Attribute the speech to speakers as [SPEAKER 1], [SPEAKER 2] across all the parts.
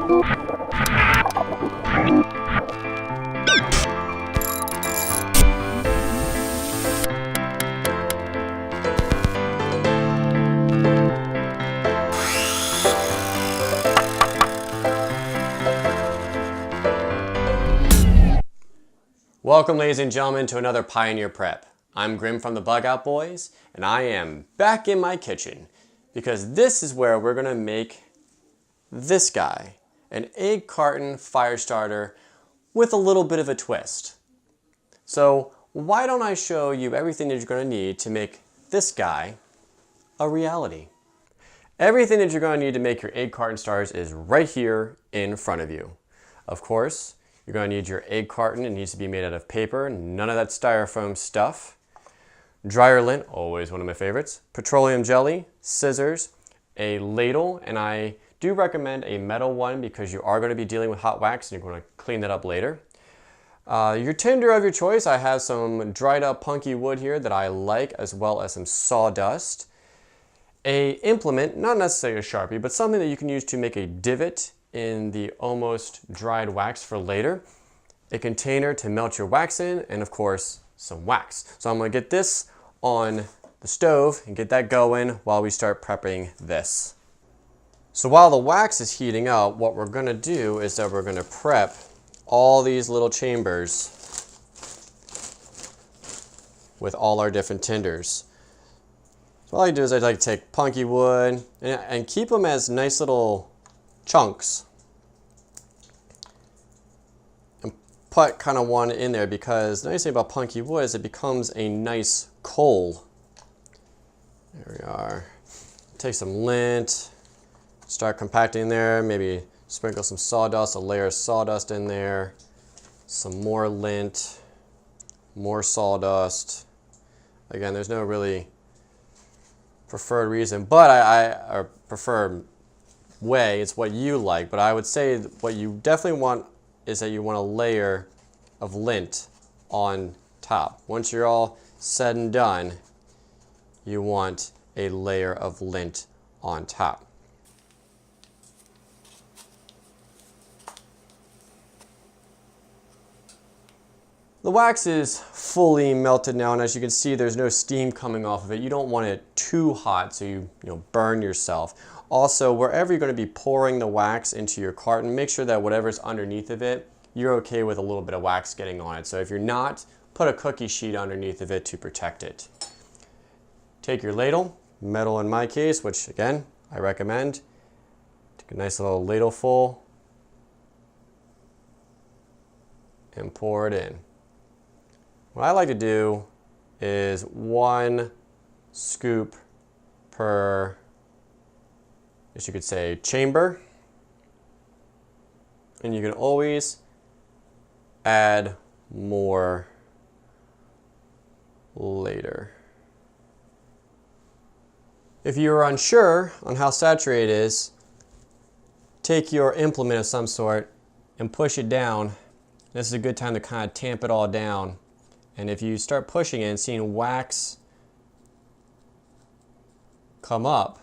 [SPEAKER 1] Welcome, ladies and gentlemen, to another Pioneer Prep. I'm Grim from the Bug Out Boys, and I am back in my kitchen because this is where we're going to make this guy, an egg carton fire starter with a little bit of a twist. So why don't I show you everything that you're going to need to make this guy a reality? Everything that you're going to need to make your egg carton starters is right here in front of you. Of course, you're going to need your egg carton. It needs to be made out of paper, none of that styrofoam stuff. Dryer lint, always one of my favorites. Petroleum jelly, scissors, a ladle, and I do recommend a metal one because you are going to be dealing with hot wax and you're going to clean that up later. Your tinder of your choice, I have some dried up punky wood here that I like, as well as some sawdust. A implement, not necessarily a Sharpie, but something that you can use to make a divot in the almost dried wax for later, a container to melt your wax in, and of course, some wax. So I'm gonna get this on the stove and get that going while we start prepping this. So while the wax is heating up, what we're gonna do is that we're gonna prep all these little chambers with all our different tinders. So all I do is I like to take punky wood and keep them as nice little chunks and put kind of one in there, because the nice thing about punky wood is it becomes a nice coal. There we are. Take some lint, start compacting there, maybe sprinkle some sawdust, a layer of sawdust in there, some more lint, more sawdust. Again, there's no really preferred reason, but I prefer way, it's what you like, but I would say what you definitely want is that you want a layer of lint on top. Once you're all said and done, you want a layer of lint on top. The wax is fully melted now, and as you can see, there's no steam coming off of it. You don't want it too hot so you burn yourself. Also, wherever you're going to be pouring the wax into your carton, make sure that whatever's underneath of it, you're okay with a little bit of wax getting on it. So if you're not, put a cookie sheet underneath of it to protect it. Take your ladle, metal in my case, which again, I recommend. Take a nice little ladle full and pour it in. What I like to do is 1 scoop per, as you could say, chamber. And you can always add more later. If you're unsure on how saturated it is, take your implement of some sort and push it down. This is a good time to kind of tamp it all down. And if you start pushing it and seeing wax come up,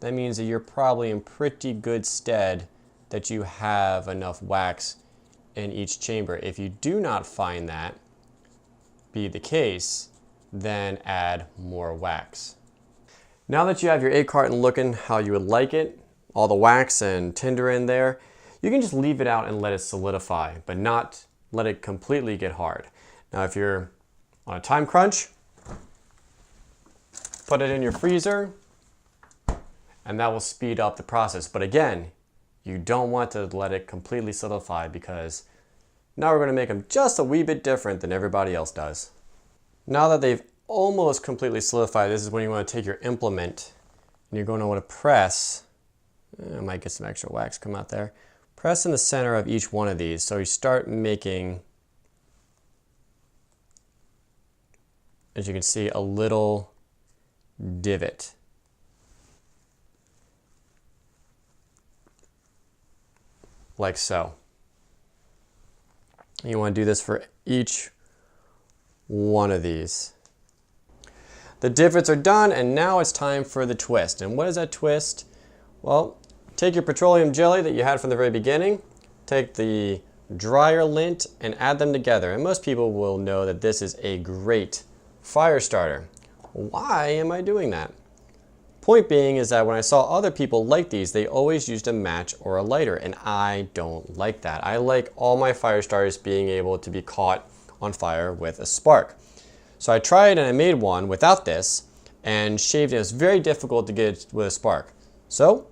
[SPEAKER 1] that means that you're probably in pretty good stead that you have enough wax in each chamber. If you do not find that be the case, then add more wax. Now that you have your egg carton looking how you would like it, all the wax and tinder in there, you can just leave it out and let it solidify, but not let it completely get hard. Now if you're on a time crunch, put it in your freezer, and that will speed up the process. But again, you don't want to let it completely solidify, because now we're going to make them just a wee bit different than everybody else does. Now that they've almost completely solidified, this is when you want to take your implement and you're going to want to press. I might get some extra wax come out there. Press in the center of each one of these, so you start making, as you can see, a little divot. Like so. You want to do this for each one of these. The divots are done, and now it's time for the twist. And what is that twist? Well, Take your petroleum jelly that you had from the very beginning, take the dryer lint and add them together. And most people will know that this is a great fire starter. Why am I doing that? Point being is that when I saw other people like these, they always used a match or a lighter, and I don't like that. I like all my fire starters being able to be caught on fire with a spark. So I tried and I made one without this and shaved it. It was very difficult to get it with a spark. So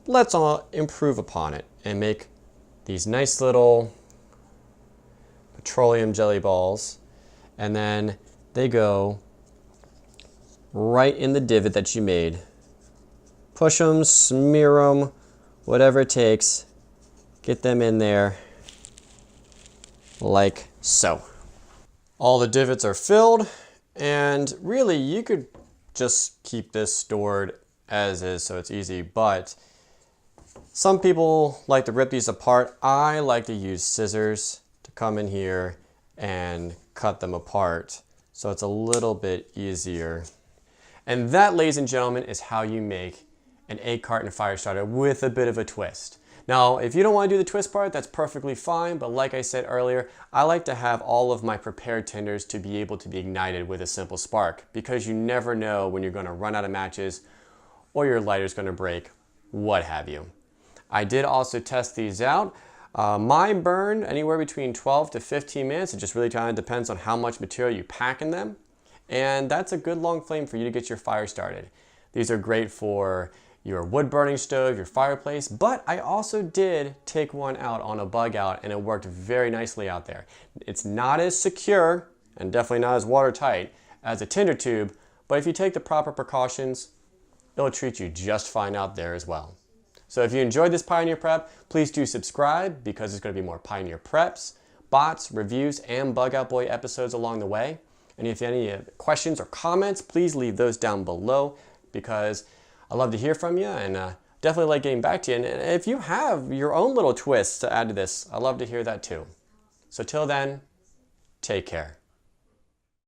[SPEAKER 1] let's all improve upon it and make these nice little petroleum jelly balls, and then they go right in the divot that you made. Push them, smear them, whatever it takes. Get them in there like so. All the divots are filled, and really you could just keep this stored as is so it's easy, but some people like to rip these apart. I like to use scissors to come in here and cut them apart so it's a little bit easier. And that, ladies and gentlemen, is how you make an egg carton fire starter with a bit of a twist. Now, if you don't want to do the twist part, that's perfectly fine, but like I said earlier, I like to have all of my prepared tinders to be able to be ignited with a simple spark, because you never know when you're going to run out of matches or your lighter's going to break, what have you. I did also test these out. Mine burn anywhere between 12 to 15 minutes. It just really kind of depends on how much material you pack in them. And that's a good long flame for you to get your fire started. These are great for your wood burning stove, your fireplace, but I also did take one out on a bug out and it worked very nicely out there. It's not as secure and definitely not as watertight as a tinder tube, but if you take the proper precautions, it'll treat you just fine out there as well. So if you enjoyed this Pioneer Prep, please do subscribe, because there's going to be more Pioneer Preps, bots, reviews, and Bug Out Boy episodes along the way. And if you have any questions or comments, please leave those down below, because I love to hear from you and definitely like getting back to you. And if you have your own little twists to add to this, I love to hear that too. So till then, take care.